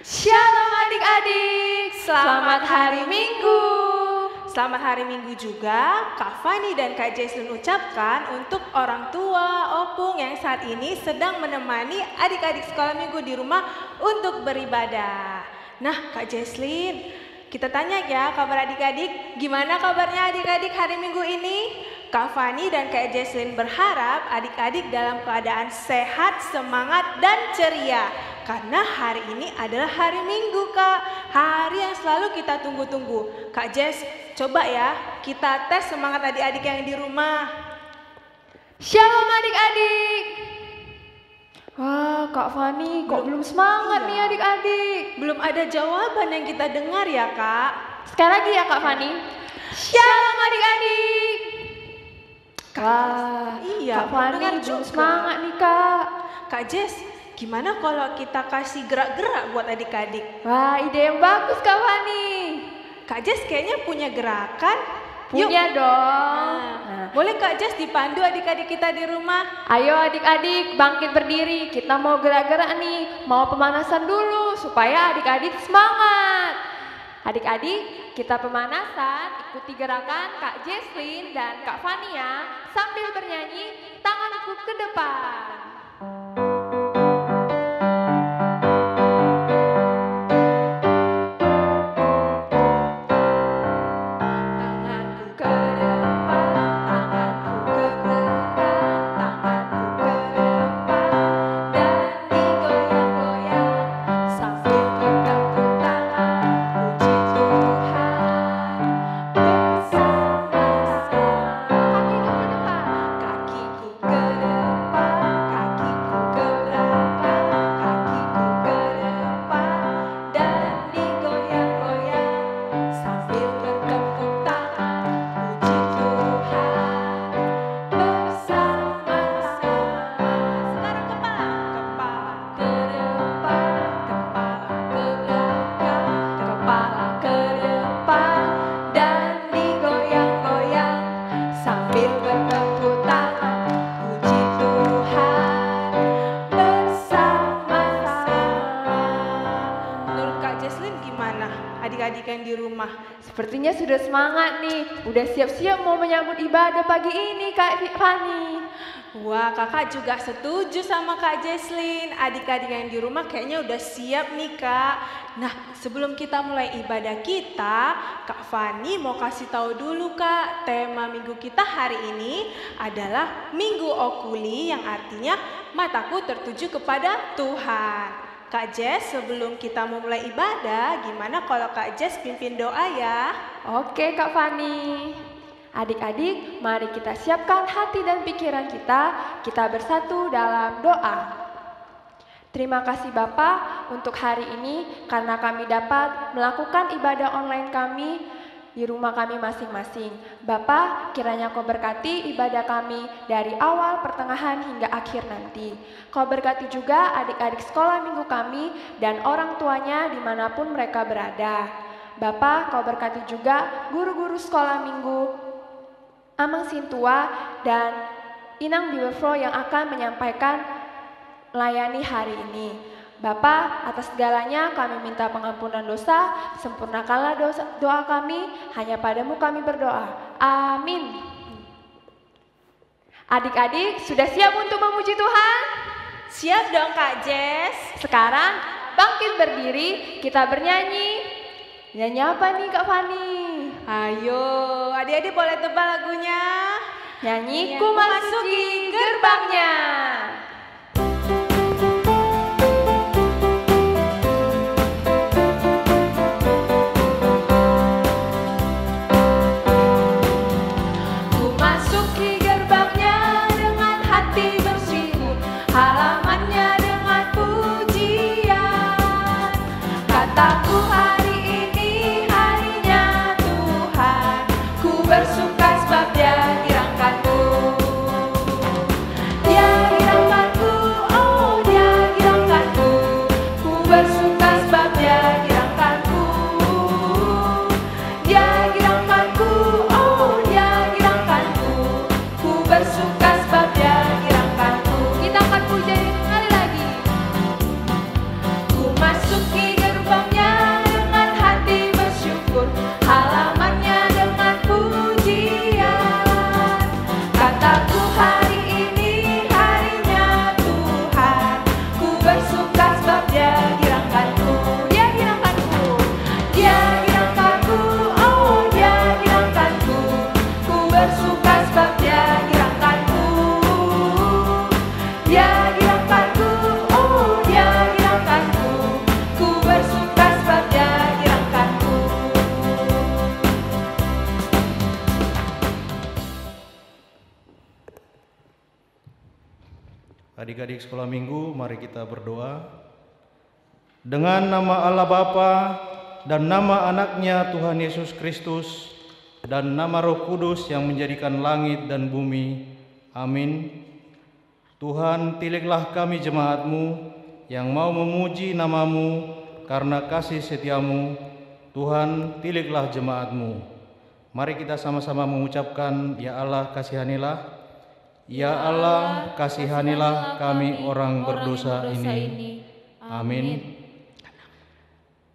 Shalom adik-adik, selamat hari Minggu. Selamat hari Minggu juga Kak Fani dan Kak Jesslyn ucapkan untuk orang tua, opung yang saat ini sedang menemani adik-adik sekolah minggu di rumah untuk beribadah. Nah Kak Jesslyn, kita tanya ya kabar adik-adik, gimana kabarnya adik-adik hari Minggu ini? Kak Fani dan Kak Jesslyn berharap adik-adik dalam keadaan sehat, semangat, dan ceria. Karena hari ini adalah hari Minggu Kak, hari yang selalu kita tunggu-tunggu. Kak Jess, coba ya kita tes semangat adik-adik yang di rumah. Shalom adik-adik. Wah Kak Fani kok belum semangat nih adik-adik. Belum ada jawaban yang kita dengar ya Kak. Sekali lagi ya Kak Fani. Shalom adik-adik. Kak, iya, Kak Fani belum semangat nih Kak. Kak Jess, gimana kalau kita kasih gerak-gerak buat adik-adik? Wah, ide yang bagus Kak Fani. Kak Jess kayaknya punya gerakan. Punya Yuk. dong. Boleh Kak Jess dipandu adik-adik kita di rumah? Ayo adik-adik bangkit berdiri. Kita mau gerak-gerak nih. Mau pemanasan dulu supaya adik-adik semangat. Adik-adik, kita pemanasan, ikuti gerakan Kak Jesslyn dan Kak Fania sambil bernyanyi tanganku ke depan. Kakiku ke depan, adik-adik yang di rumah? Sepertinya sudah semangat nih, udah siap-siap mau menyambut ibadah pagi ini Kak Fani. Wah, kakak juga setuju sama Kak Jesslyn. Adik-adik yang di rumah kayaknya udah siap nih Kak. Nah, sebelum kita mulai ibadah kita, Kak Fani mau kasih tahu dulu Kak, tema minggu kita hari ini adalah Minggu Okuli, yang artinya mataku tertuju kepada Tuhan. Kak Jess, sebelum kita memulai ibadah, gimana kalau Kak Jess pimpin doa ya? Oke Kak Fani. Adik-adik, mari kita siapkan hati dan pikiran kita bersatu dalam doa. Terima kasih Bapa untuk hari ini karena kami dapat melakukan ibadah online kami di rumah kami masing-masing. Bapa, kiranya Kau berkati ibadah kami dari awal, pertengahan hingga akhir nanti. Kau berkati juga adik-adik sekolah minggu kami dan orang tuanya dimanapun mereka berada. Bapa, Kau berkati juga guru-guru sekolah minggu Amang Sintua dan Inang Bible Flow yang akan menyampaikan melayani hari ini. Bapa, atas segalanya kami minta pengampunan dosa, sempurnakanlah doa kami, hanya padamu kami berdoa. Amin. Adik-adik, sudah siap untuk memuji Tuhan? Siap dong Kak Jess. Sekarang bangkit berdiri, kita bernyanyi. Nyanyi apa nih Kak Fani? Ayo, adik-adik boleh tebak lagunya? Nyanyi Ku Masuki Gerbangnya. Ku masuki gerbangnya dengan hati bersyukur, halamannya dengan pujian. Kataku hari ini harinya Tuhan, ku bersuka sebab Dia girangkanku. Dia girangkanku, oh Dia girangkanku, ku bersuka sebab Dia girangkanku. Dia girangkanku, oh Dia girangkanku, ku bersuka sebab Dia girangkanku. Kita akan puji sekali lagi. Ku masuki gerbangnya dengan hati bersyukur, halamannya dengan pujian. Kataku hari ini harinya Tuhan, ku bersuka sebab Dia girangkanku. Dia girangkanku, Dia girangkanku, oh Dia girangkanku, ku bersuka sebab Dia girangkanku. Dia girangkanku, oh Dia girangkanku, ku bersuka sebab Dia girangkanku. Adik-adik sekolah minggu, mari kita berdoa. Dengan nama Allah Bapa dan nama anaknya Tuhan Yesus Kristus dan nama Roh Kudus yang menjadikan langit dan bumi. Amin. Tuhan, tiliklah kami jemaat-Mu yang mau memuji nama-Mu karena kasih setia-Mu. Tuhan, tiliklah jemaat-Mu. Mari kita sama-sama mengucapkan, Ya Allah, kasihanilah. Ya Allah, kasihanilah kami orang berdosa ini. Amin.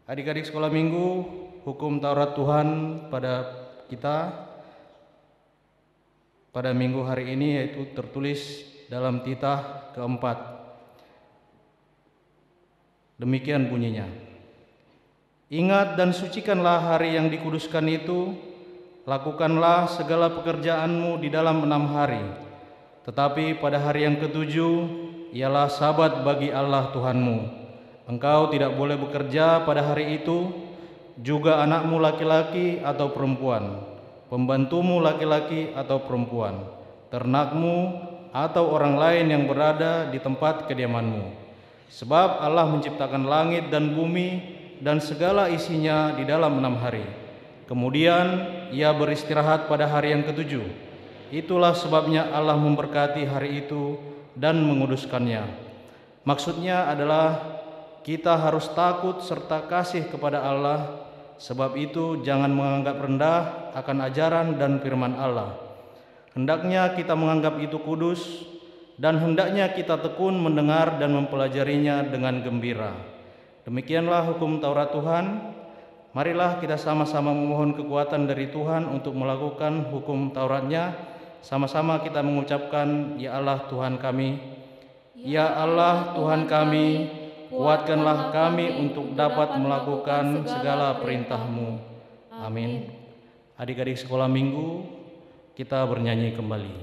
Adik-adik sekolah minggu, hukum Taurat Tuhan pada kita pada minggu hari ini yaitu tertulis dalam titah keempat. Demikian bunyinya. Ingat dan sucikanlah hari yang dikuduskan itu, lakukanlah segala pekerjaanmu di dalam 6 hari. Tetapi pada hari yang ketujuh ialah sabat bagi Allah Tuhanmu. Engkau tidak boleh bekerja pada hari itu, juga anakmu laki-laki atau perempuan, pembantumu laki-laki atau perempuan, ternakmu atau orang lain yang berada di tempat kediamanmu. Sebab Allah menciptakan langit dan bumi dan segala isinya di dalam 6 hari. Kemudian Ia beristirahat pada hari yang ketujuh. Itulah sebabnya Allah memberkati hari itu dan menguduskannya. Maksudnya adalah kita harus takut serta kasih kepada Allah. Sebab itu jangan menganggap rendah akan ajaran dan firman Allah. Hendaknya kita menganggap itu kudus, dan hendaknya kita tekun mendengar dan mempelajarinya dengan gembira. Demikianlah hukum Taurat Tuhan. Marilah kita sama-sama memohon kekuatan dari Tuhan untuk melakukan hukum Tauratnya. Sama-sama kita mengucapkan, Ya Allah Tuhan kami, Ya Allah Tuhan kami, kuatkanlah kami untuk dapat melakukan segala perintah-Mu. Amin. Adik-adik sekolah minggu, kita bernyanyi kembali.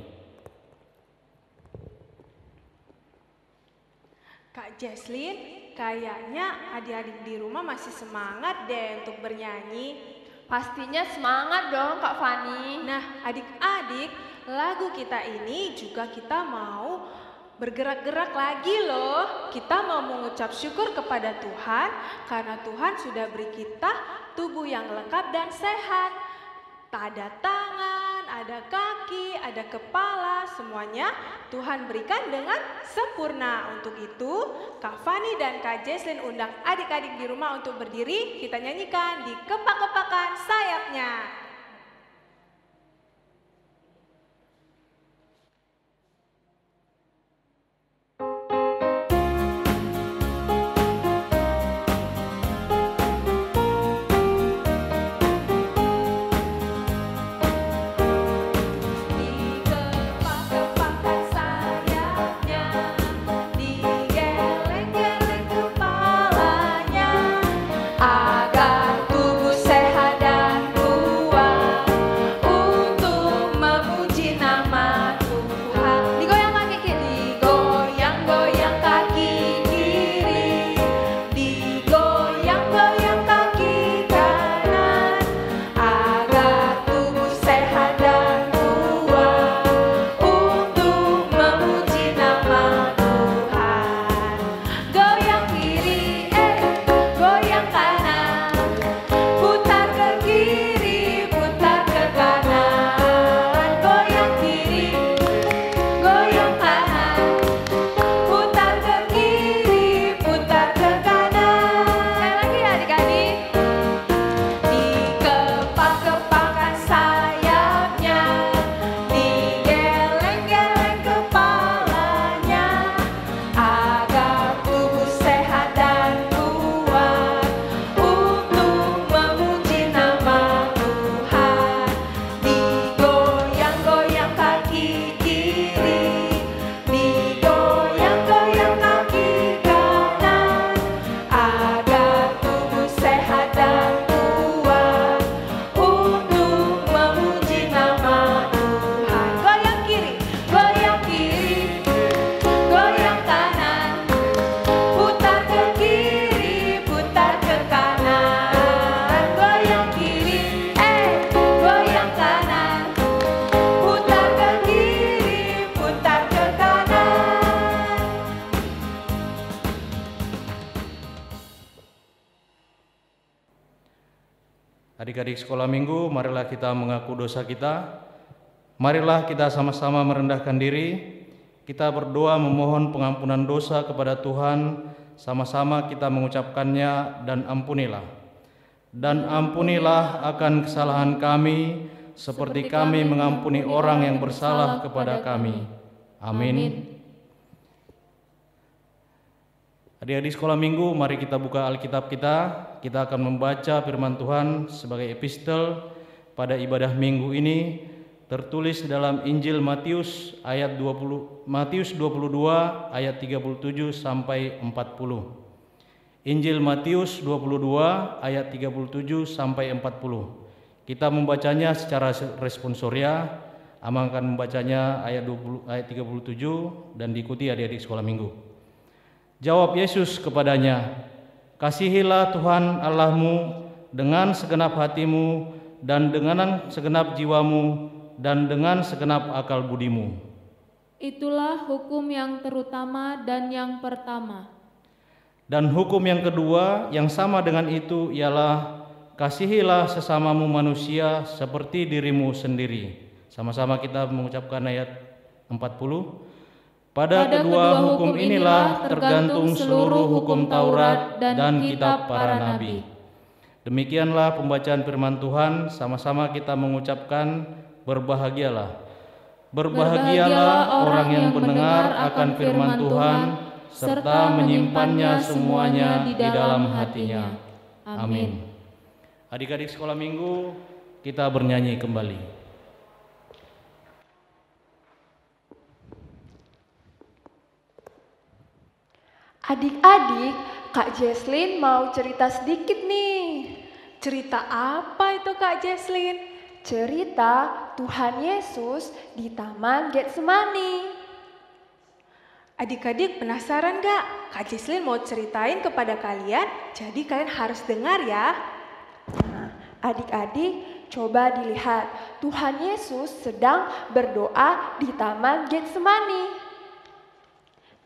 Kak Jesslyn, kayaknya adik-adik di rumah masih semangat deh untuk bernyanyi. Pastinya semangat dong Kak Fani. Nah, adik-adik, lagu kita ini juga kita mau bergerak-gerak lagi loh. Kita mau mengucap syukur kepada Tuhan karena Tuhan sudah beri kita tubuh yang lengkap dan sehat. Ada tangan, ada kaki, ada kepala, semuanya Tuhan berikan dengan sempurna. Untuk itu, Kak Fani dan Kak Jesslyn undang adik-adik di rumah untuk berdiri. Kita nyanyikan di kepak-kepakan sayapnya. Agar tubuh sehat dan kuat, Adik-adik sekolah minggu, marilah kita mengaku dosa kita. Marilah kita sama-sama merendahkan diri. Kita berdoa memohon pengampunan dosa kepada Tuhan. Sama-sama kita mengucapkannya, dan ampunilah. Dan ampunilah akan kesalahan kami, seperti kami mengampuni orang yang bersalah kepada kami. Amin. Adik-adik sekolah minggu, mari kita buka Alkitab kita. Kita akan membaca firman Tuhan sebagai epistel pada ibadah minggu ini, tertulis dalam Injil Matius Matius 22 ayat 37 sampai 40. Injil Matius 22 ayat 37 sampai 40. Kita membacanya secara responsoria. Amang akan membacanya ayat 37 dan diikuti adik-adik sekolah minggu. Jawab Yesus kepadanya, "Kasihilah Tuhan Allahmu dengan segenap hatimu dan dengan segenap jiwamu dan dengan segenap akal budimu. Itulah hukum yang terutama dan yang pertama. Dan hukum yang kedua yang sama dengan itu ialah, kasihilah sesamamu manusia seperti dirimu sendiri." Sama-sama kita mengucapkan ayat 40. Pada kedua hukum inilah tergantung seluruh hukum Taurat dan kitab para nabi. Demikianlah pembacaan firman Tuhan. Sama-sama kita mengucapkan, berbahagialah. Berbahagialah orang yang mendengar akan firman Tuhan serta menyimpannya semuanya di dalam hatinya. Amin. Adik-adik sekolah minggu, kita bernyanyi kembali. Adik-adik, Kak Jesslyn mau cerita sedikit nih. Cerita apa itu Kak Jesslyn? Cerita Tuhan Yesus di Taman Getsemani. Adik-adik penasaran gak? Kak Jesslyn mau ceritain kepada kalian, jadi kalian harus dengar ya. Nah, adik-adik coba dilihat, Tuhan Yesus sedang berdoa di Taman Getsemani.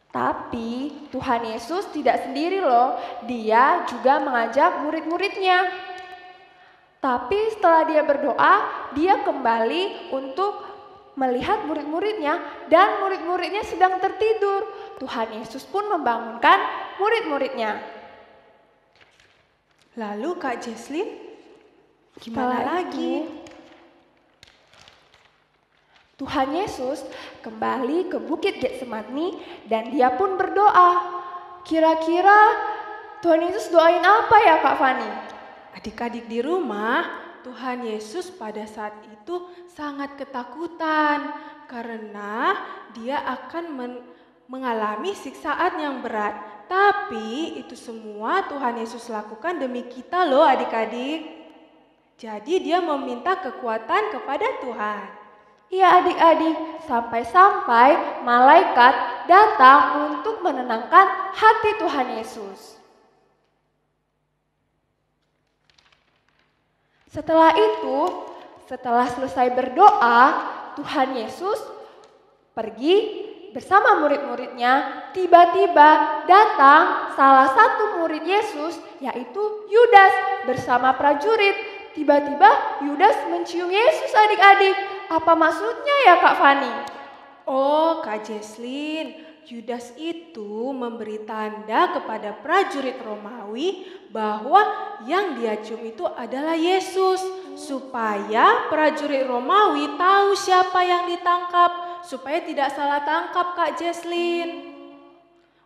Tapi Tuhan Yesus tidak sendiri loh, dia juga mengajak murid-muridnya. Tapi setelah dia berdoa, dia kembali untuk melihat murid-muridnya dan murid-muridnya sedang tertidur. Tuhan Yesus pun membangunkan murid-muridnya. Lalu Kak Jesslyn, gimana lagi? Tuhan Yesus kembali ke Bukit Getsemani dan dia pun berdoa. Kira-kira Tuhan Yesus doain apa ya Kak Fani? Adik-adik di rumah, Tuhan Yesus pada saat itu sangat ketakutan karena dia akan mengalami siksaan yang berat. Tapi itu semua Tuhan Yesus lakukan demi kita loh adik-adik. Jadi dia meminta kekuatan kepada Tuhan. Iya adik-adik, sampai-sampai malaikat datang untuk menenangkan hati Tuhan Yesus. Setelah itu, setelah selesai berdoa, Tuhan Yesus pergi bersama murid-muridnya. Tiba-tiba datang salah satu murid Yesus, yaitu Yudas bersama prajurit. Tiba-tiba Yudas mencium Yesus adik-adik. Apa maksudnya ya Kak Fani? Oh Kak Jesslyn, Yudas itu memberi tanda kepada prajurit Romawi bahwa yang dia cium itu adalah Yesus, supaya prajurit Romawi tahu siapa yang ditangkap, supaya tidak salah tangkap Kak Jesslyn.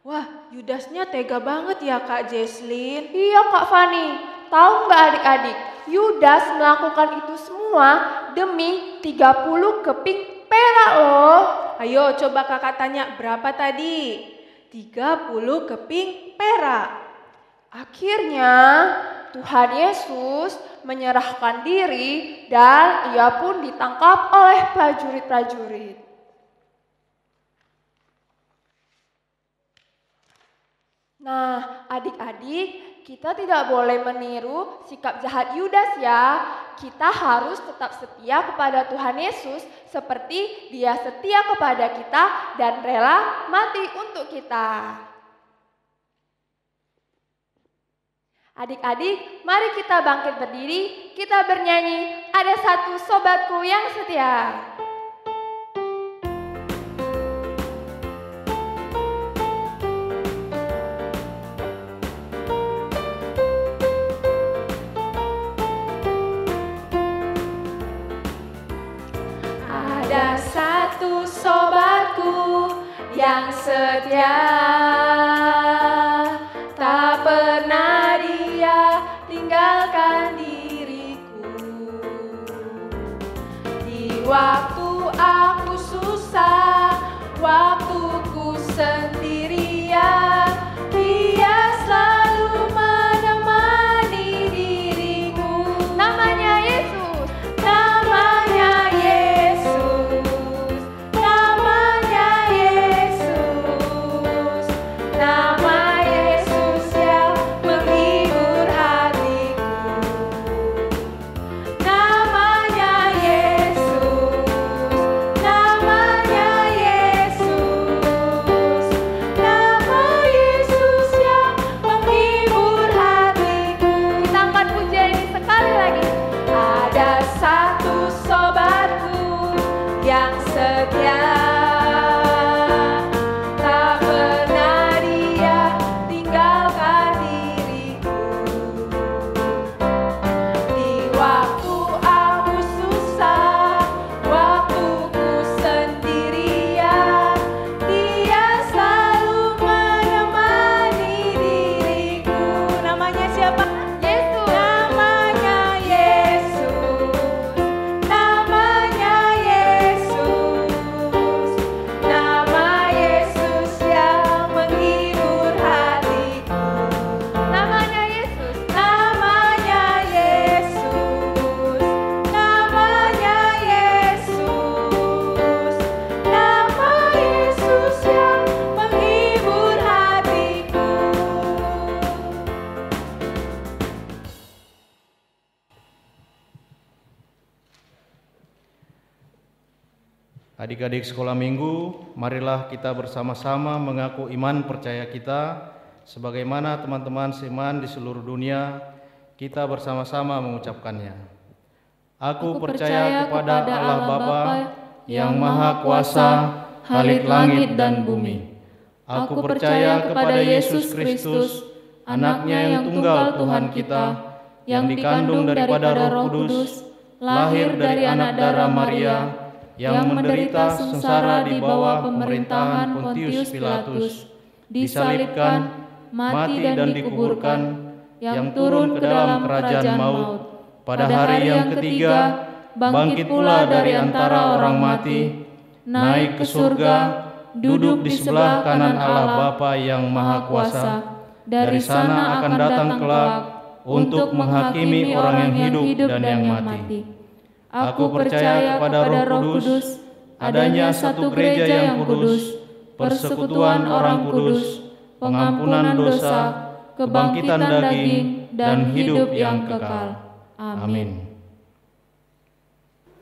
Wah, Yudasnya tega banget ya Kak Jesslyn. Iya Kak Fani, tahu nggak adik-adik? Yudas melakukan itu semua demi 30 keping perak loh. Ayo coba kakak tanya berapa tadi? 30 keping perak. Akhirnya Tuhan Yesus menyerahkan diri dan ia pun ditangkap oleh prajurit-prajurit. Nah, adik-adik, kita tidak boleh meniru sikap jahat Yudas ya. Kita harus tetap setia kepada Tuhan Yesus seperti dia setia kepada kita dan rela mati untuk kita. Adik-adik, mari kita bangkit berdiri, kita bernyanyi, ada satu sobatku yang setia. Ada satu sobatku yang setia, tak pernah dia tinggalkan diriku. Di waktu aku susah, waktuku sendirian, dia selalu menemani diriku. Namanya Yesus. Adik-adik sekolah minggu, marilah kita bersama-sama mengaku iman percaya kita sebagaimana teman-teman seiman di seluruh dunia kita bersama-sama mengucapkannya. Aku percaya kepada Allah Bapa yang Maha Kuasa, Khalik langit dan bumi. Aku percaya kepada Yesus Kristus, Anaknya yang tunggal Tuhan kita, yang dikandung daripada Roh Kudus, lahir dari anak darah Maria, yang menderita sengsara di bawah pemerintahan Pontius Pilatus, disalibkan, mati dan dikuburkan, yang turun ke dalam kerajaan maut, pada hari yang ketiga bangkit pula dari antara orang mati, naik ke surga, duduk di sebelah kanan Allah Bapa yang Maha Kuasa. Dari sana akan datang kelak untuk menghakimi orang yang hidup dan yang mati. Aku percaya kepada Roh Kudus, adanya satu gereja yang kudus, persekutuan orang kudus, pengampunan dosa, kebangkitan daging, dan hidup yang kekal. Amin.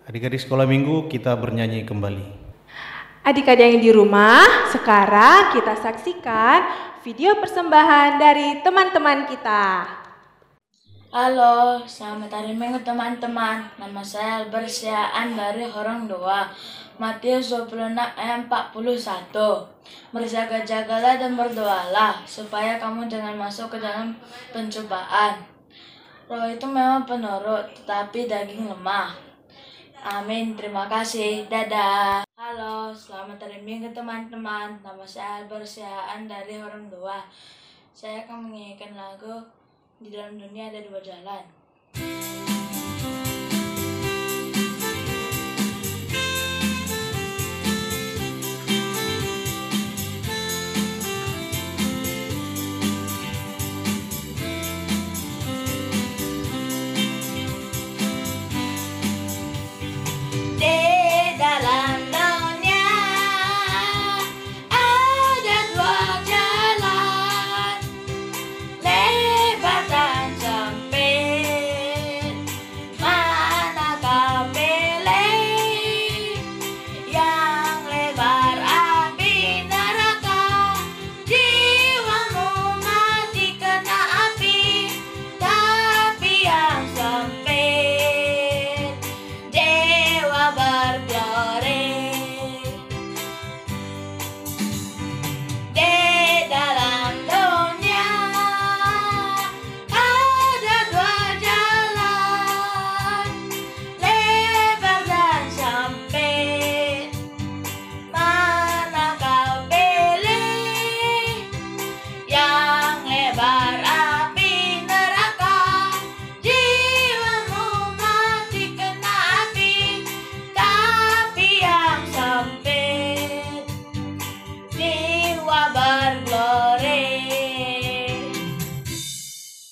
Adik-adik sekolah minggu, kita bernyanyi kembali. Adik-adik yang di rumah, sekarang kita saksikan video persembahan dari teman-teman kita. Halo, selamat hari Minggu teman-teman. Nama saya Albert Syaan dari Horong Doa. Matius 26 ayat 41. Berjaga-jagalah dan berdoalah supaya kamu jangan masuk ke dalam pencobaan. Roh itu memang penurut, tetapi daging lemah. Amin, terima kasih. Dadah. Halo, selamat hari Minggu teman-teman. Nama saya Albert Syaan dari Horong Doa. Saya akan menyanyikan lagu Di Dalam Dunia Ada Dua Jalan.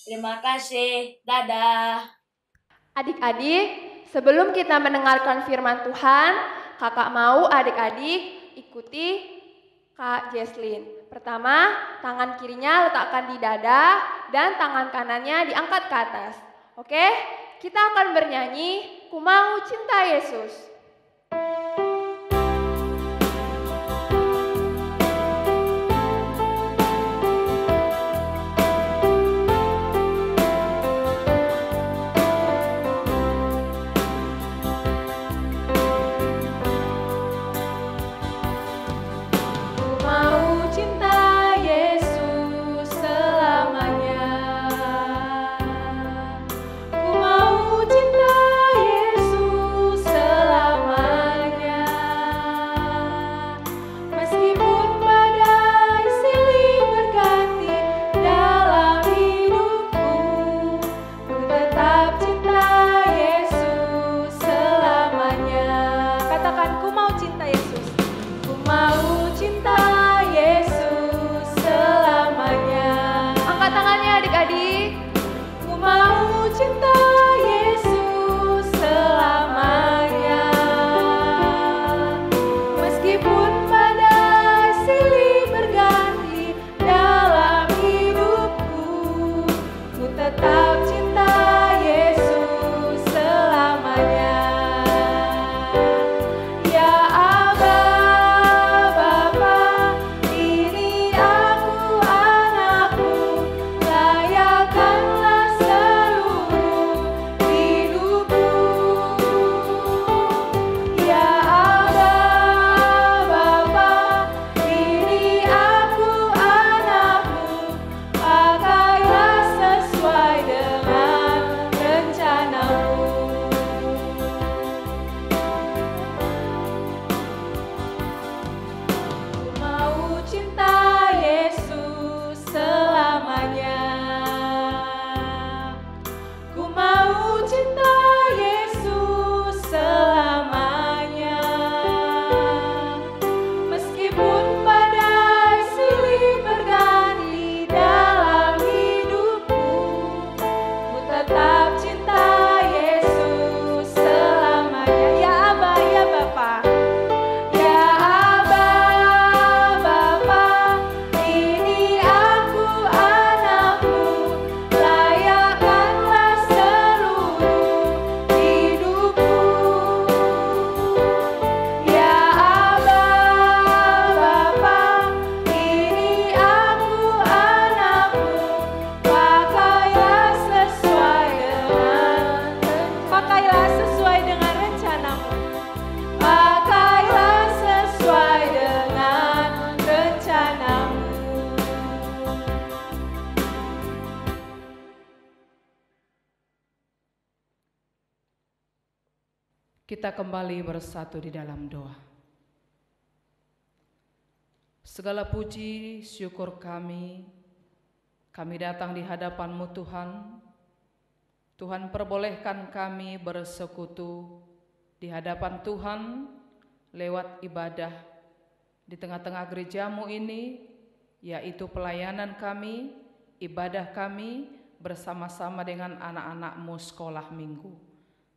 Terima kasih, dadah. Adik-adik, sebelum kita mendengarkan firman Tuhan, kakak mau adik-adik ikuti Kak Jesslyn. Pertama, tangan kirinya letakkan di dada dan tangan kanannya diangkat ke atas. Oke, kita akan bernyanyi, Ku Mau Cinta Yesus. Ku mau cinta Yesus selamanya. Kita kembali bersatu di dalam doa. Segala puji, syukur kami datang di hadapan-Mu Tuhan. Tuhan, perbolehkan kami bersekutu di hadapan Tuhan lewat ibadah di tengah-tengah gereja-Mu ini, yaitu pelayanan kami, ibadah kami bersama-sama dengan anak-anak-Mu sekolah minggu.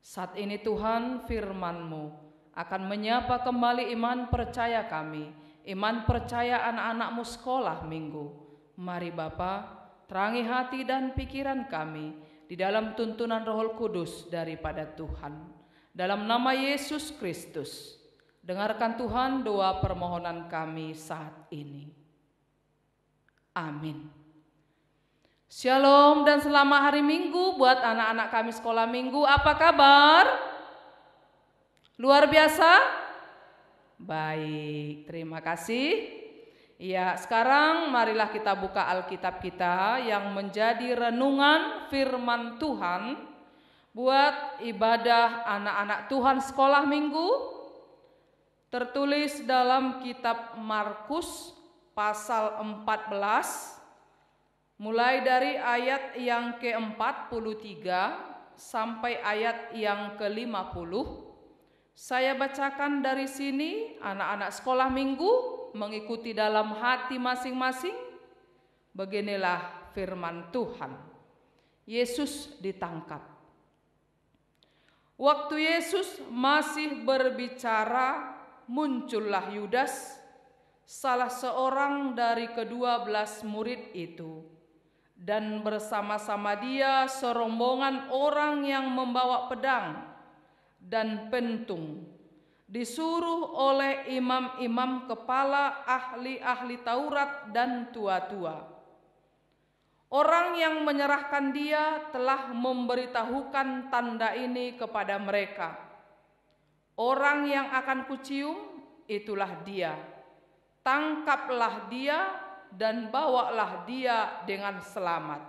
Saat ini Tuhan, firman-Mu akan menyapa kembali iman percaya kami, iman percaya anak-anak-Mu sekolah minggu. Mari Bapa, terangi hati dan pikiran kami di dalam tuntunan Roh Kudus daripada Tuhan. Dalam nama Yesus Kristus, dengarkan Tuhan doa permohonan kami saat ini. Amin. Shalom dan selamat hari Minggu buat anak-anak kami sekolah minggu. Apa kabar? Luar biasa? Baik, terima kasih. Ya, sekarang marilah kita buka Alkitab kita yang menjadi renungan firman Tuhan buat ibadah anak-anak Tuhan sekolah minggu. Tertulis dalam kitab Markus pasal 14, mulai dari ayat yang ke-43 sampai ayat yang ke-50. Saya bacakan dari sini, anak-anak sekolah minggu mengikuti dalam hati masing-masing. Beginilah firman Tuhan. Yesus ditangkap. Waktu Yesus masih berbicara, muncullah Yudas, salah seorang dari ke-12 murid itu. Dan bersama-sama dia serombongan orang yang membawa pedang dan pentung, disuruh oleh imam-imam kepala, ahli-ahli Taurat dan tua-tua. Orang yang menyerahkan dia telah memberitahukan tanda ini kepada mereka. Orang yang akan kucium, itulah dia. Tangkaplah dia dan bawalah dia dengan selamat.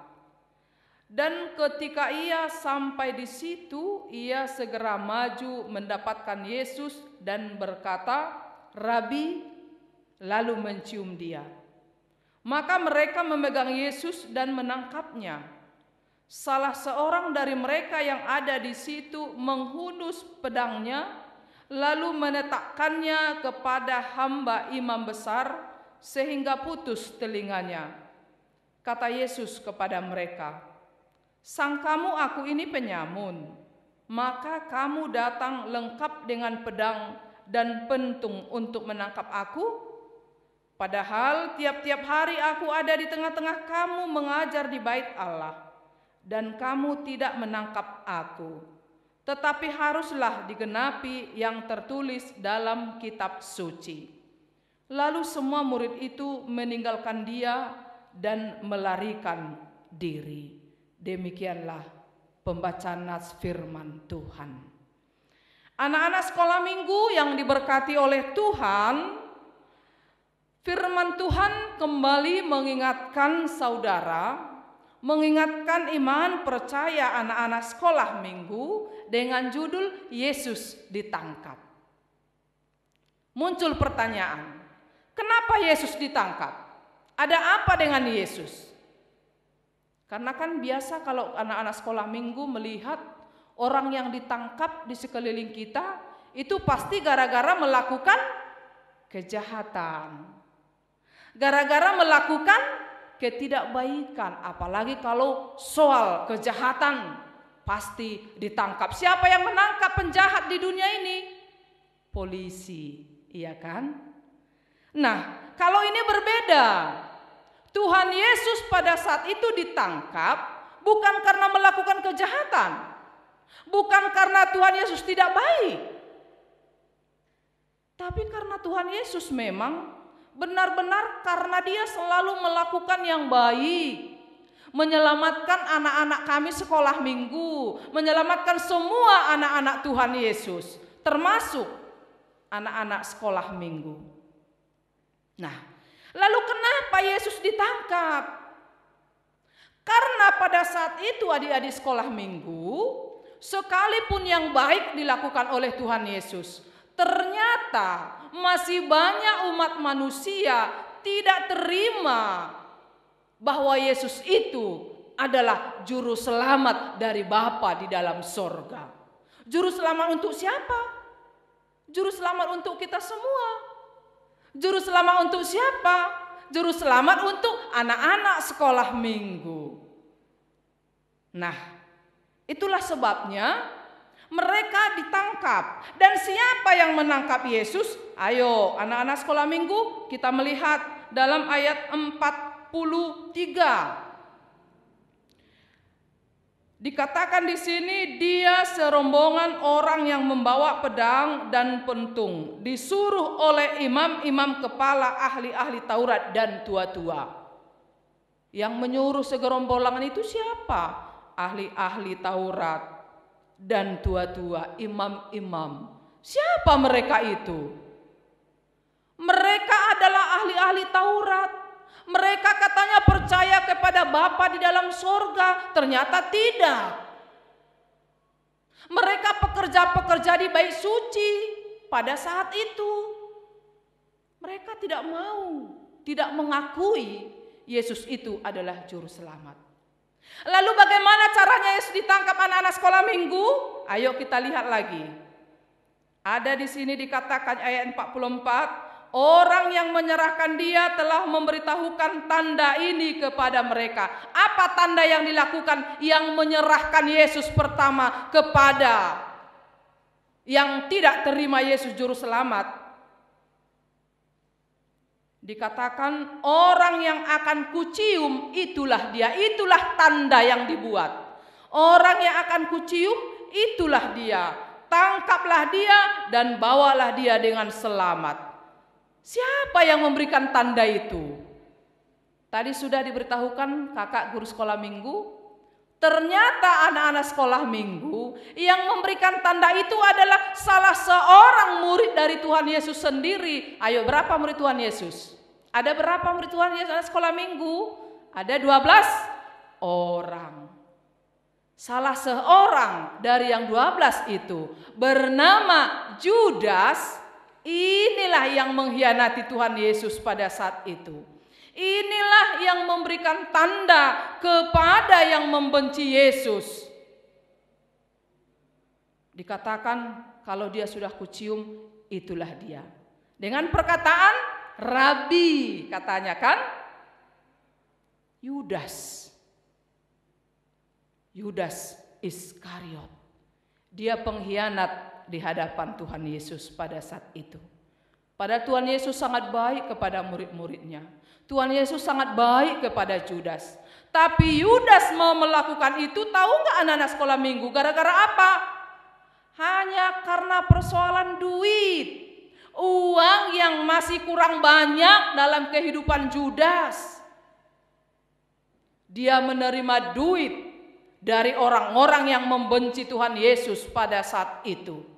Dan ketika ia sampai di situ, ia segera maju mendapatkan Yesus dan berkata, "Rabi," lalu mencium dia. Maka mereka memegang Yesus dan menangkapnya. Salah seorang dari mereka yang ada di situ menghunus pedangnya, lalu meletakkannya kepada hamba imam besar, sehingga putus telinganya. Kata Yesus kepada mereka, "Sangkamu aku ini penyamun, maka kamu datang lengkap dengan pedang dan pentung untuk menangkap aku? Padahal tiap-tiap hari aku ada di tengah-tengah kamu mengajar di bait Allah, dan kamu tidak menangkap aku. Tetapi haruslah digenapi yang tertulis dalam kitab suci." Lalu semua murid itu meninggalkan dia dan melarikan diri. Demikianlah pembacaan nas firman Tuhan. Anak-anak sekolah minggu yang diberkati oleh Tuhan, firman Tuhan kembali mengingatkan saudara, mengingatkan iman percaya anak-anak sekolah minggu dengan judul Yesus ditangkap. Muncul pertanyaan, kenapa Yesus ditangkap? Ada apa dengan Yesus? Karena kan biasa kalau anak-anak sekolah minggu melihat orang yang ditangkap di sekeliling kita, itu pasti gara-gara melakukan kejahatan. Gara-gara melakukan ketidakbaikan, apalagi kalau soal kejahatan pasti ditangkap. Siapa yang menangkap penjahat di dunia ini? Polisi, iya kan? Nah, kalau ini berbeda. Tuhan Yesus pada saat itu ditangkap bukan karena melakukan kejahatan. Bukan karena Tuhan Yesus tidak baik. Tapi karena Tuhan Yesus memang benar-benar karena dia selalu melakukan yang baik. Menyelamatkan anak-anak kami sekolah minggu. Menyelamatkan semua anak-anak Tuhan Yesus. Termasuk anak-anak sekolah minggu. Nah, lalu kenapa Yesus ditangkap? Karena pada saat itu adik-adik sekolah minggu, sekalipun yang baik dilakukan oleh Tuhan Yesus, ternyata masih banyak umat manusia tidak terima bahwa Yesus itu adalah juru selamat dari Bapa di dalam sorga. Juru selamat untuk siapa? Juru selamat untuk kita semua. Juru selamat untuk siapa? Juru selamat untuk anak-anak sekolah minggu. Nah, itulah sebabnya mereka ditangkap. Dan siapa yang menangkap Yesus? Ayo anak-anak sekolah minggu, kita melihat dalam ayat 43. Dikatakan di sini, dia serombongan orang yang membawa pedang dan pentung, disuruh oleh imam-imam kepala, ahli-ahli Taurat dan tua-tua. Yang menyuruh segerombolan itu siapa? Ahli-ahli Taurat dan tua-tua, imam-imam. Siapa mereka itu? Mereka adalah ahli-ahli Taurat. Mereka katanya percaya kepada Bapa di dalam sorga, ternyata tidak. Mereka pekerja-pekerja di bait suci pada saat itu. Mereka tidak mau, tidak mengakui Yesus itu adalah juru selamat. Lalu bagaimana caranya Yesus ditangkap anak-anak sekolah minggu? Ayo kita lihat lagi. Ada di sini dikatakan ayat 44. Orang yang menyerahkan dia telah memberitahukan tanda ini kepada mereka. Apa tanda yang dilakukan yang menyerahkan Yesus pertama kepada yang tidak terima Yesus juru selamat? Dikatakan orang yang akan kucium itulah dia. Itulah tanda yang dibuat. Orang yang akan kucium itulah dia. Tangkaplah dia dan bawalah dia dengan selamat. Siapa yang memberikan tanda itu? Tadi sudah diberitahukan kakak guru sekolah minggu. Ternyata anak-anak sekolah minggu yang memberikan tanda itu adalah salah seorang murid dari Tuhan Yesus sendiri. Ayo, berapa murid Tuhan Yesus? Ada berapa murid Tuhan Yesus anak sekolah minggu? Ada 12 orang. Salah seorang dari yang 12 itu bernama Judas. Inilah yang mengkhianati Tuhan Yesus pada saat itu. Inilah yang memberikan tanda kepada yang membenci Yesus. Dikatakan kalau dia sudah kucium, itulah dia. Dengan perkataan Rabi, katanya kan? Yudas Iskariot. Dia pengkhianat di hadapan Tuhan Yesus pada saat itu. Padahal Tuhan Yesus sangat baik kepada murid-muridnya. Tuhan Yesus sangat baik kepada Judas. Tapi Yudas mau melakukan itu, tahu nggak anak-anak sekolah minggu? Gara-gara apa? Hanya karena persoalan duit. Uang yang masih kurang banyak dalam kehidupan Judas. Dia menerima duit dari orang-orang yang membenci Tuhan Yesus pada saat itu.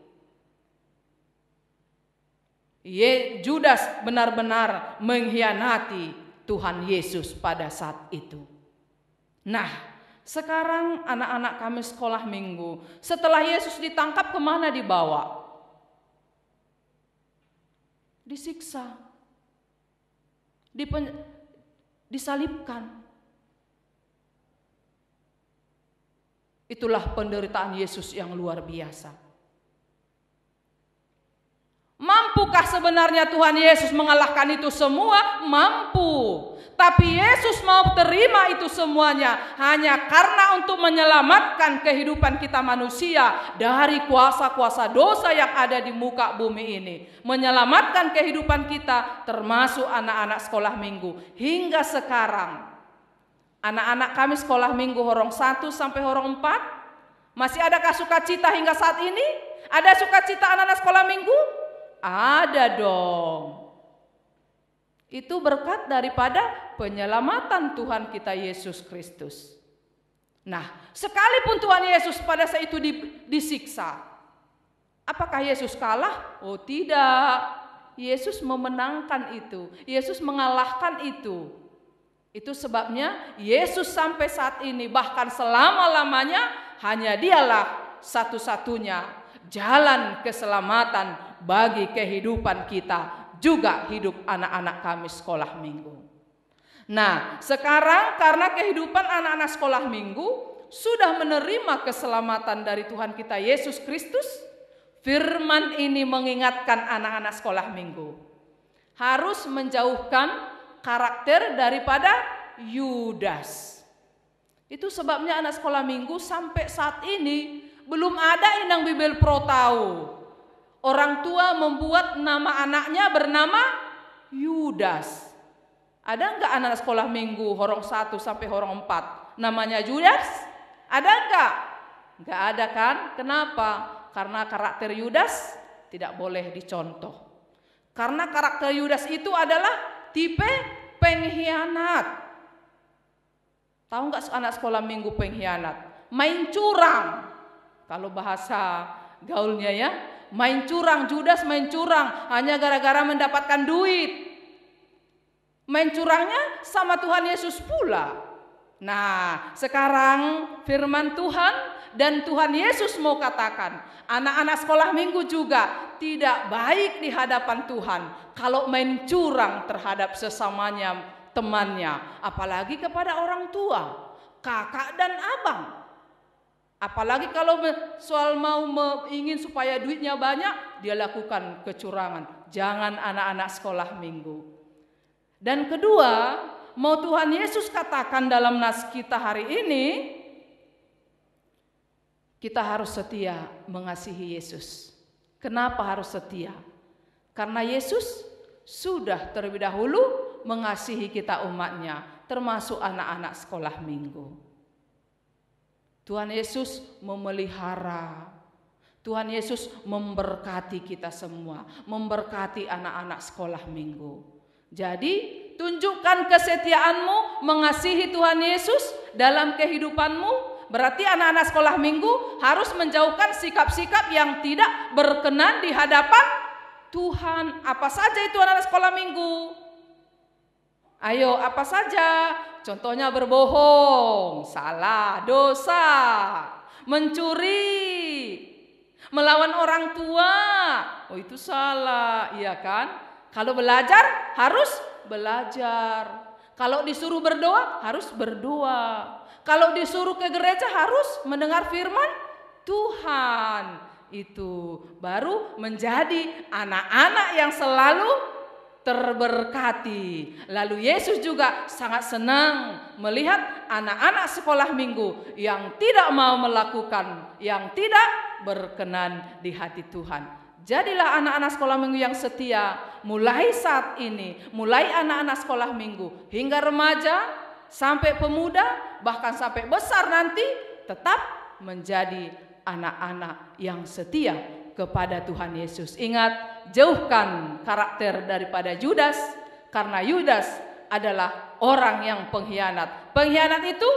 Judas benar-benar mengkhianati Tuhan Yesus pada saat itu. Nah, sekarang anak-anak kami sekolah minggu, setelah Yesus ditangkap kemana dibawa? Disiksa, disalibkan. Itulah penderitaan Yesus yang luar biasa. Mampukah sebenarnya Tuhan Yesus mengalahkan itu semua? Mampu. Tapi Yesus mau terima itu semuanya hanya karena untuk menyelamatkan kehidupan kita manusia dari kuasa-kuasa dosa yang ada di muka bumi ini. Menyelamatkan kehidupan kita termasuk anak-anak sekolah minggu. Hingga sekarang anak-anak kami sekolah minggu horong 1 sampai horong 4. Masih adakah sukacita hingga saat ini? Ada sukacita anak-anak sekolah minggu? Ada dong. Itu berkat daripada penyelamatan Tuhan kita Yesus Kristus. Nah, sekalipun Tuhan Yesus pada saat itu disiksa, apakah Yesus kalah? Oh tidak. Yesus memenangkan itu. Yesus mengalahkan itu. Itu sebabnya Yesus sampai saat ini bahkan selama-lamanya hanya dialah satu-satunya jalan keselamatan bagi kehidupan kita, juga hidup anak-anak kami sekolah minggu. Nah, sekarang karena kehidupan anak-anak sekolah minggu sudah menerima keselamatan dari Tuhan kita Yesus Kristus, firman ini mengingatkan anak-anak sekolah minggu harus menjauhkan karakter daripada Yudas. Itu sebabnya anak sekolah minggu sampai saat ini belum ada Inang Bibel Pro tahu orang tua membuat nama anaknya bernama Yudas. Ada enggak anak sekolah minggu horong 1 sampai horong 4 namanya Yudas? Ada enggak? Enggak ada kan? Kenapa? Karena karakter Yudas tidak boleh dicontoh. Karena karakter Yudas itu adalah tipe pengkhianat. Tahu enggak anak sekolah minggu pengkhianat? Main curang. Kalau bahasa gaulnya ya, main curang. Yudas main curang hanya gara-gara mendapatkan duit. Main curangnya sama Tuhan Yesus pula. Nah, sekarang firman Tuhan dan Tuhan Yesus mau katakan, anak-anak sekolah minggu juga tidak baik di hadapan Tuhan kalau main curang terhadap sesamanya, temannya, apalagi kepada orang tua, kakak dan abang. Apalagi kalau soal ingin supaya duitnya banyak, dia lakukan kecurangan. Jangan anak-anak sekolah minggu. Dan kedua, mau Tuhan Yesus katakan dalam nas kita hari ini, kita harus setia mengasihi Yesus. Kenapa harus setia? Karena Yesus sudah terlebih dahulu mengasihi kita umatnya, termasuk anak-anak sekolah minggu. Tuhan Yesus memelihara, Tuhan Yesus memberkati kita semua, memberkati anak-anak sekolah minggu. Jadi tunjukkan kesetiaanmu mengasihi Tuhan Yesus dalam kehidupanmu. Berarti anak-anak sekolah minggu harus menjauhkan sikap-sikap yang tidak berkenan di hadapan Tuhan. Apa saja itu anak-anak sekolah minggu? Ayo, apa saja? Contohnya berbohong, salah, dosa, mencuri, melawan orang tua. Oh, itu salah, iya kan? Kalau belajar harus belajar. Kalau disuruh berdoa harus berdoa. Kalau disuruh ke gereja harus mendengar firman Tuhan. Itu baru menjadi anak-anak yang selalu terberkati. Lalu Yesus juga sangat senang melihat anak-anak sekolah minggu yang tidak mau melakukan, yang tidak berkenan di hati Tuhan. Jadilah anak-anak sekolah minggu yang setia mulai saat ini, mulai anak-anak sekolah minggu hingga remaja, sampai pemuda, bahkan sampai besar nanti, tetap menjadi anak-anak yang setia kepada Tuhan Yesus. Ingat, jauhkan karakter daripada Yudas, karena Yudas adalah orang yang pengkhianat. Pengkhianat itu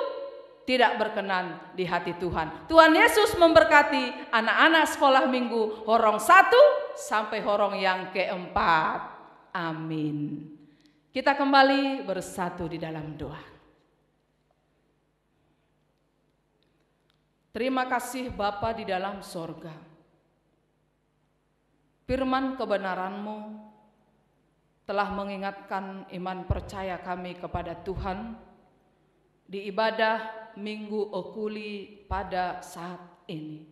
tidak berkenan di hati Tuhan. Tuhan Yesus memberkati anak-anak sekolah minggu horong 1 sampai horong yang keempat. Amin. Kita kembali bersatu di dalam doa. Terima kasih Bapa di dalam sorga. Firman kebenaran-Mu telah mengingatkan iman percaya kami kepada Tuhan di ibadah Minggu Okuli pada saat ini.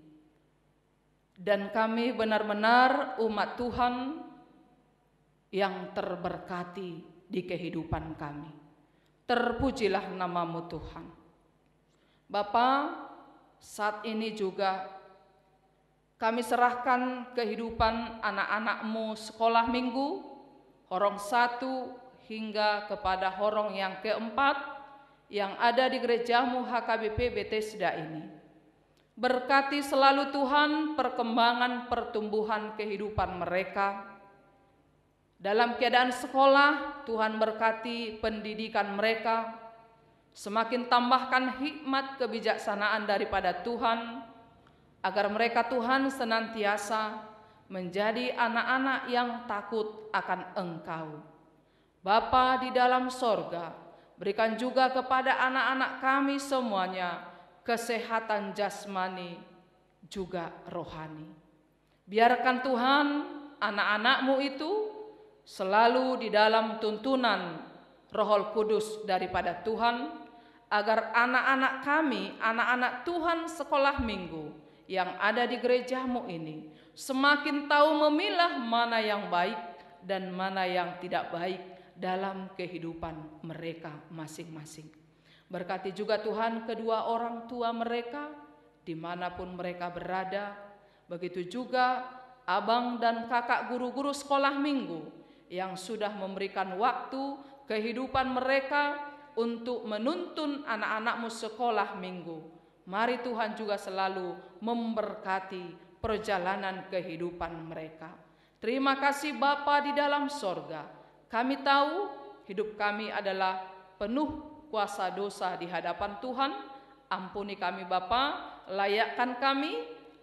Dan kami benar-benar umat Tuhan yang terberkati di kehidupan kami. Terpujilah nama-Mu Tuhan. Bapa, saat ini juga kami serahkan kehidupan anak-anak-Mu sekolah minggu, horong 1 hingga kepada horong yang keempat yang ada di gereja-Mu HKBP Bethesda ini. Berkati selalu Tuhan perkembangan pertumbuhan kehidupan mereka. Dalam keadaan sekolah, Tuhan berkati pendidikan mereka. Semakin tambahkan hikmat kebijaksanaan daripada Tuhan, agar mereka Tuhan senantiasa menjadi anak-anak yang takut akan Engkau. Bapa di dalam sorga, berikan juga kepada anak-anak kami semuanya kesehatan jasmani, juga rohani. Biarkan Tuhan anak-anak-Mu itu selalu di dalam tuntunan Roh Kudus daripada Tuhan, agar anak-anak kami, anak-anak Tuhan sekolah minggu yang ada di gereja-Mu ini semakin tahu memilah mana yang baik dan mana yang tidak baik dalam kehidupan mereka masing-masing. Berkati juga Tuhan kedua orang tua mereka dimanapun mereka berada. Begitu juga abang dan kakak guru-guru sekolah minggu yang sudah memberikan waktu kehidupan mereka untuk menuntun anak-anak-Mu sekolah minggu. Mari Tuhan juga selalu memberkati perjalanan kehidupan mereka. Terima kasih Bapa di dalam sorga. Kami tahu hidup kami adalah penuh kuasa dosa di hadapan Tuhan. Ampuni kami Bapa, layakkan kami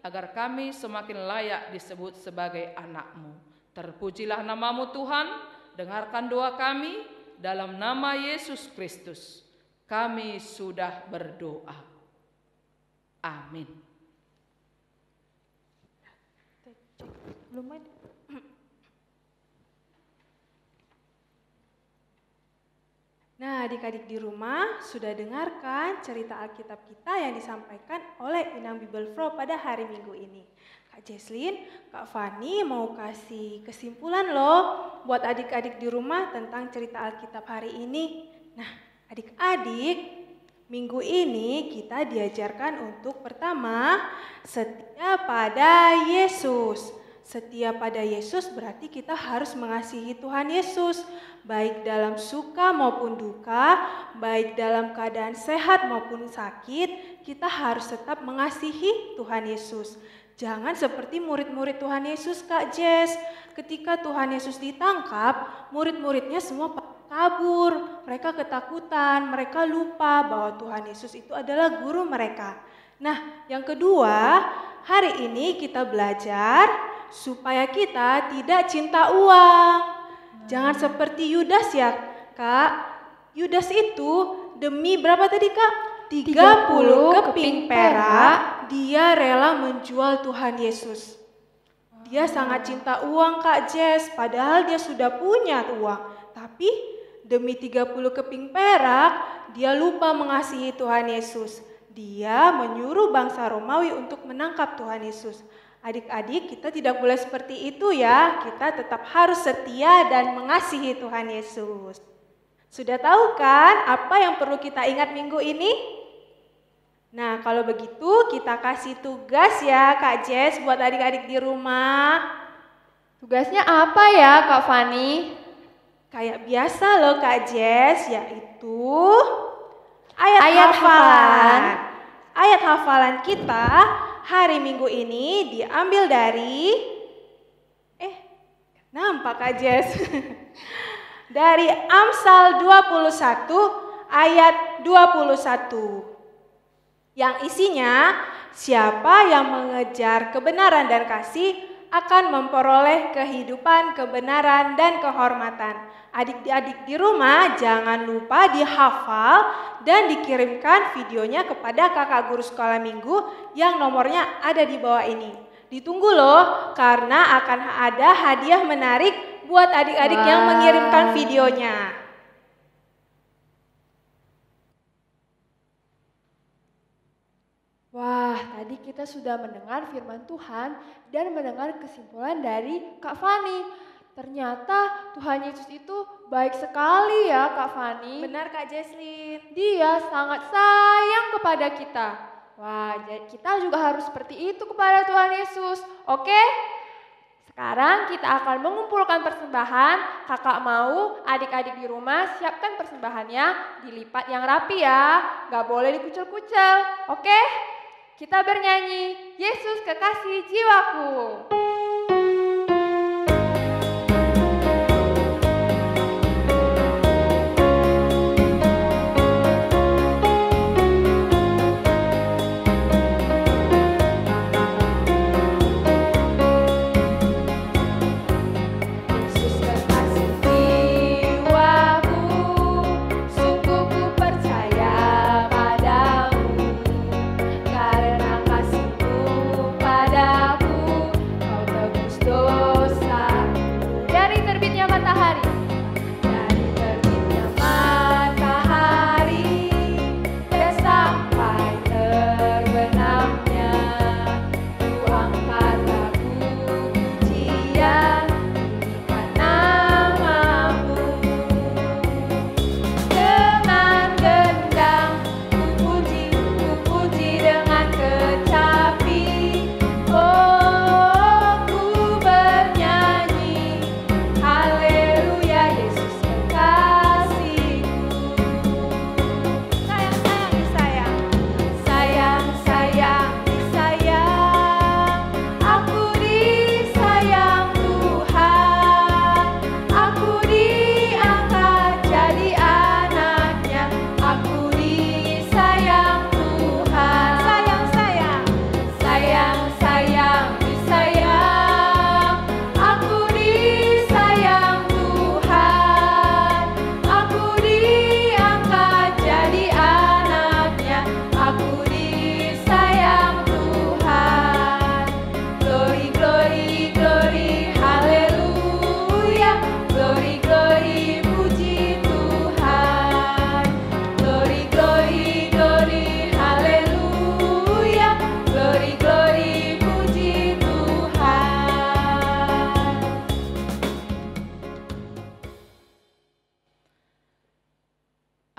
agar kami semakin layak disebut sebagai anak-Mu. Terpujilah nama-Mu Tuhan, dengarkan doa kami dalam nama Yesus Kristus. Kami sudah berdoa. Amin. Nah, adik-adik di rumah sudah dengarkan cerita Alkitab kita yang disampaikan oleh Inang Bible Flow pada hari Minggu ini. Kak Jesslyn, Kak Fani mau kasih kesimpulan loh buat adik-adik di rumah tentang cerita Alkitab hari ini. Nah, adik-adik, minggu ini kita diajarkan untuk pertama, setia pada Yesus. Setia pada Yesus berarti kita harus mengasihi Tuhan Yesus, baik dalam suka maupun duka, baik dalam keadaan sehat maupun sakit, kita harus tetap mengasihi Tuhan Yesus. Jangan seperti murid-murid Tuhan Yesus, Kak Jess. Ketika Tuhan Yesus ditangkap, murid-muridnya semua kabur, mereka ketakutan, mereka lupa bahwa Tuhan Yesus itu adalah guru mereka. Nah, yang kedua, hari ini kita belajar supaya kita tidak cinta uang. Jangan seperti Yudas ya, Kak. Yudas itu demi berapa tadi, Kak? 30 keping perak, dia rela menjual Tuhan Yesus. Dia sangat cinta uang, Kak Jess, padahal dia sudah punya uang. Tapi demi 30 keping perak, dia lupa mengasihi Tuhan Yesus. Dia menyuruh bangsa Romawi untuk menangkap Tuhan Yesus. Adik-adik, kita tidak boleh seperti itu ya. Kita tetap harus setia dan mengasihi Tuhan Yesus. Sudah tahu kan apa yang perlu kita ingat minggu ini? Nah, kalau begitu kita kasih tugas ya Kak Jess buat adik-adik di rumah. Tugasnya apa ya Kak Fani? Kayak biasa loh Kak Jess, yaitu ayat hafalan. Ayat hafalan kita hari Minggu ini diambil dari nampak Kak Jess. Dari Amsal 21 ayat 21. Yang isinya, siapa yang mengejar kebenaran dan kasih akan memperoleh kehidupan, kebenaran, dan kehormatan. Adik-adik di rumah jangan lupa dihafal dan dikirimkan videonya kepada kakak guru sekolah minggu yang nomornya ada di bawah ini. Ditunggu loh, karena akan ada hadiah menarik buat adik-adik yang mengirimkan videonya. Wah, tadi kita sudah mendengar firman Tuhan dan mendengar kesimpulan dari Kak Fani. Ternyata Tuhan Yesus itu baik sekali ya Kak Fani. Benar Kak Jesslyn. Dia sangat sayang kepada kita. Wah, jadi kita juga harus seperti itu kepada Tuhan Yesus. Oke? Sekarang kita akan mengumpulkan persembahan. Kakak mau adik-adik di rumah siapkan persembahannya dilipat yang rapi ya. Gak boleh dikucel-kucel. Oke? Kita bernyanyi, Yesus kekasih jiwaku. Karena kasih-Mu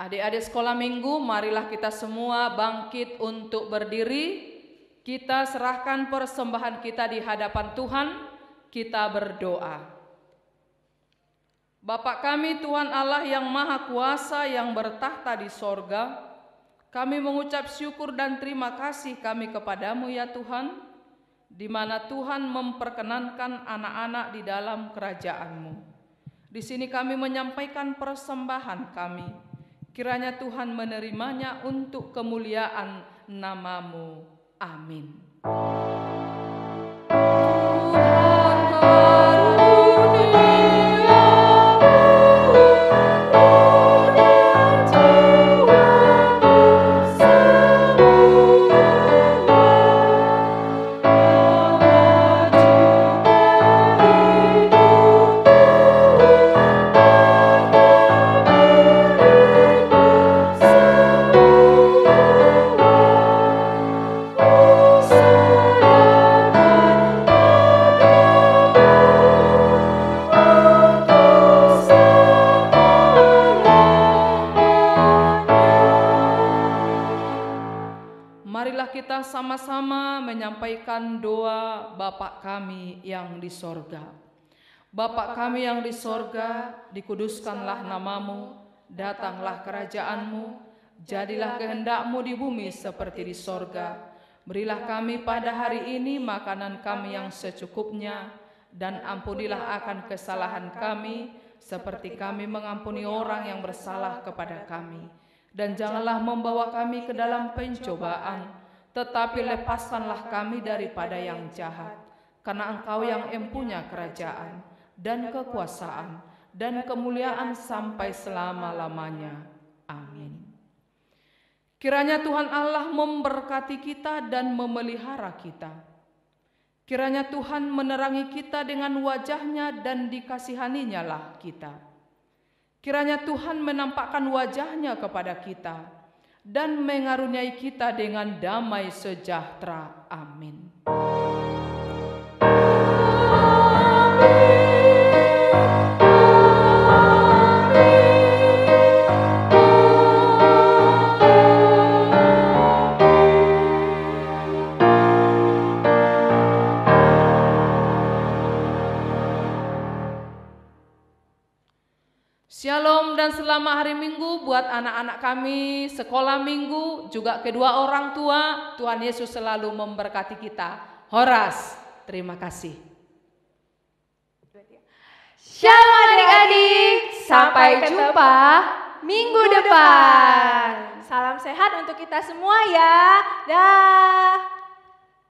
Adik-adik sekolah minggu, marilah kita semua bangkit untuk berdiri. Kita serahkan persembahan kita di hadapan Tuhan. Kita berdoa. Bapa kami, Tuhan Allah yang Maha Kuasa yang bertahta di sorga, kami mengucap syukur dan terima kasih kami kepadamu ya Tuhan, di mana Tuhan memperkenankan anak-anak di dalam kerajaan-Mu. Di sini kami menyampaikan persembahan kami. Kiranya Tuhan menerimanya untuk kemuliaan nama-Mu. Amin. Kita sama-sama menyampaikan doa Bapa kami yang di sorga. Bapa kami yang di sorga, dikuduskanlah namamu, datanglah kerajaanmu, jadilah kehendak-Mu di bumi seperti di sorga. Berilah kami pada hari ini makanan kami yang secukupnya, dan ampunilah akan kesalahan kami, seperti kami mengampuni orang yang bersalah kepada kami. Dan janganlah membawa kami ke dalam pencobaan, tetapi lepaskanlah kami daripada yang jahat, karena Engkau yang empunya kerajaan, dan kekuasaan, dan kemuliaan sampai selama-lamanya. Amin. Kiranya Tuhan Allah memberkati kita dan memelihara kita. Kiranya Tuhan menerangi kita dengan wajah-Nya dan dikasihaninya lah kita. Kiranya Tuhan menampakkan wajah-Nya kepada kita dan mengaruniai kita dengan damai sejahtera. Amin. Shalom dan selamat hari Minggu buat anak-anak kami sekolah minggu, juga kedua orang tua. Tuhan Yesus selalu memberkati kita. Horas, terima kasih. Shalom adik-adik, sampai jumpa minggu depan. Salam sehat untuk kita semua ya. Dah.